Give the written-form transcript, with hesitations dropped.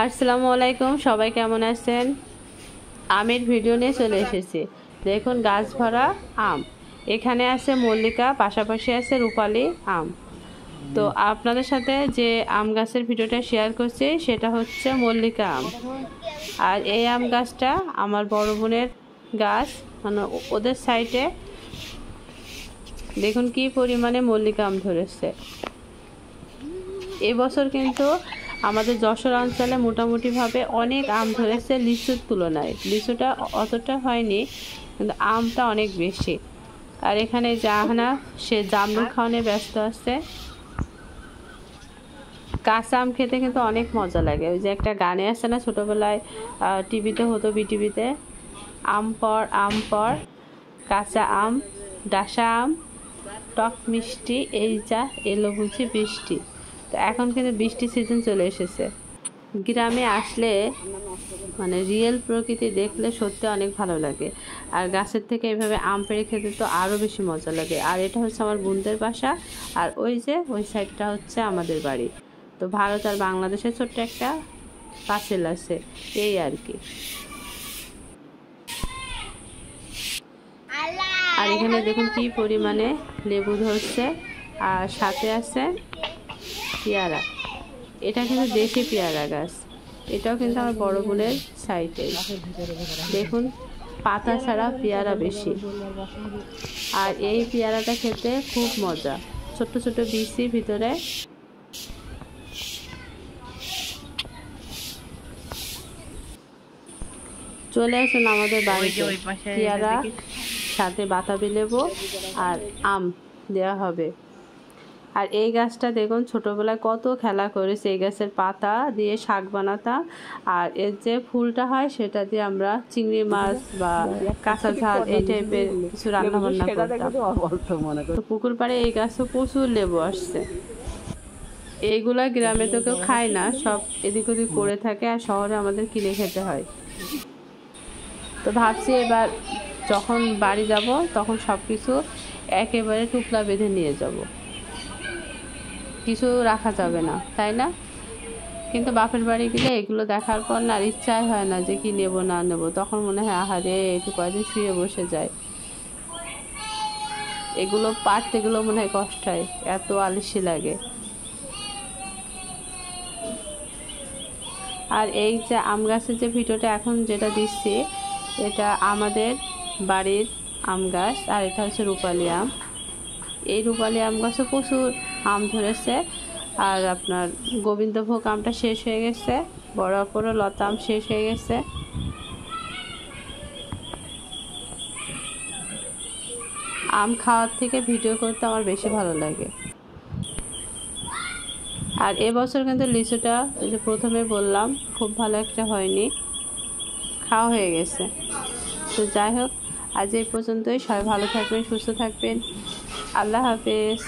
আসসালামু আলাইকুম, সবাই কেমন আছেন? আমের ভিডিও নিয়ে চলে এসেছি। দেখুন গাছ ভরা আম। এখানে আছে মল্লিকা, পাশাপাশি আছে রূপালি আম। তো আপনাদের সাথে যে আম গাছের ভিডিওটা শেয়ার করছি সেটা হচ্ছে মল্লিকা আম। আর এই আম গাছটা আমার বড় বোনের গাছ, মানে ওদের সাইডে দেখুন কি পরিমাণে মল্লিকা আম ধরেছে। এবছর কিন্তু আমাদের যশোর অঞ্চলে মোটামুটিভাবে অনেক আম ধরেছে লিচুর তুলনায়। লিচুটা অতটা হয়নি, কিন্তু আমটা অনেক বেশি। আর এখানে জাহানা সে জামরুল খাওয়ানো ব্যস্ত আছে। কাঁচা আম খেতে কিন্তু অনেক মজা লাগে। ওই যে একটা গানে আছে না, ছোটোবেলায় টিভিতে হতো, বিটিভিতে, আম পর আম পর, কাঁচা আম, ডাসা আম, টক মিষ্টি, এই যা এলো বুঝি বৃষ্টি। তো এখন কিন্তু বৃষ্টি সিজন চলে এসেছে। গ্রামে আসলে মানে রিয়েল প্রকৃতি দেখলে সত্যি অনেক ভালো লাগে। আর গাছের থেকে এভাবে আম পেড়ে খেতে তো আরও বেশি মজা লাগে। আর এটা হচ্ছে আমার বোনদের বাসা, আর ওই যে ওই সাইডটা হচ্ছে আমাদের বাড়ি। তো ভারত আর বাংলাদেশের ছোট্ট একটা পাঁচিল আছে, এই আর কি। আর এখানে দেখুন কি পরিমাণে লেবু ধরছে, আর সাথে আছে পেয়ারা। এটা কিন্তু দেশি পেয়ারা গাছ। এটাও কিন্তু আমার বড় বোনের সাইডে। দেখুন পাতা ছাড়া পেয়ারা বেশি। আর এই পেয়ারাটা খেতে খুব মজা, ছোট্ট ছোট বিচি ভিতরে। চলে আসুন আমাদের বাড়িতে, পেয়ারা সাথে বাতাবি লেবু আর আম দেওয়া হবে। আর এই গাছটা দেখুন ছোটোবেলায় কত খেলা করেছে। এই গাছের পাতা দিয়ে শাক বানাতাম, আর এর যে ফুলটা হয় সেটা দিয়ে আমরা চিংড়ি মাছ বা কাঁচা ঝাল এই টাইপের কিছু রান্না বান্না করতাম। তো পুকুর পাড়ে এই গাছে প্রচুর লেবু আসছে। এইগুলা গ্রামে তো কেউ খায় না, সব এদিক ওদিক করে থাকে, আর শহরে আমাদের কিনে খেতে হয়। তো ভাবছি এবার যখন বাড়ি যাব তখন সব কিছু একেবারে টুকরা বেঁধে নিয়ে যাব, কিছু রাখা যাবে না, তাই না? কিন্তু বাপের বাড়ি গেলে এগুলো দেখার পর না আর ইচ্ছাই হয় না যে কি নেব না নেব। তখন মনে হয় আহারে একটু কয়দিন শুয়ে বসে যায়। এগুলো পারতে গেলেও মনে হয় কষ্ট হয়, এত আলসি লাগে। আর এই যে আম গাছের যে ভিডিওটা এখন যেটা দিচ্ছি, এটা আমাদের বাড়ির আম গাছ, আর এটা হচ্ছে রূপালি আম। এই রূপালি আম গাছে প্রচুর আম ধরেছে। আর আপনার গোবিন্দভোগ আমটা শেষ হয়ে গেছে, বড় অপরও লতা আম শেষ হয়ে গেছে। আম খাওয়ার থেকে ভিডিও করতে আমার বেশি ভালো লাগে। আর এবছর কিন্তু লিচুটা যে প্রথমে বললাম খুব ভালো একটা হয়নি, খাওয়া হয়ে গেছে। তো যাই হোক, আজ এই পর্যন্তই। সবাই ভালো থাকবেন, সুস্থ থাকবেন। আল্লাহ হাফেজ।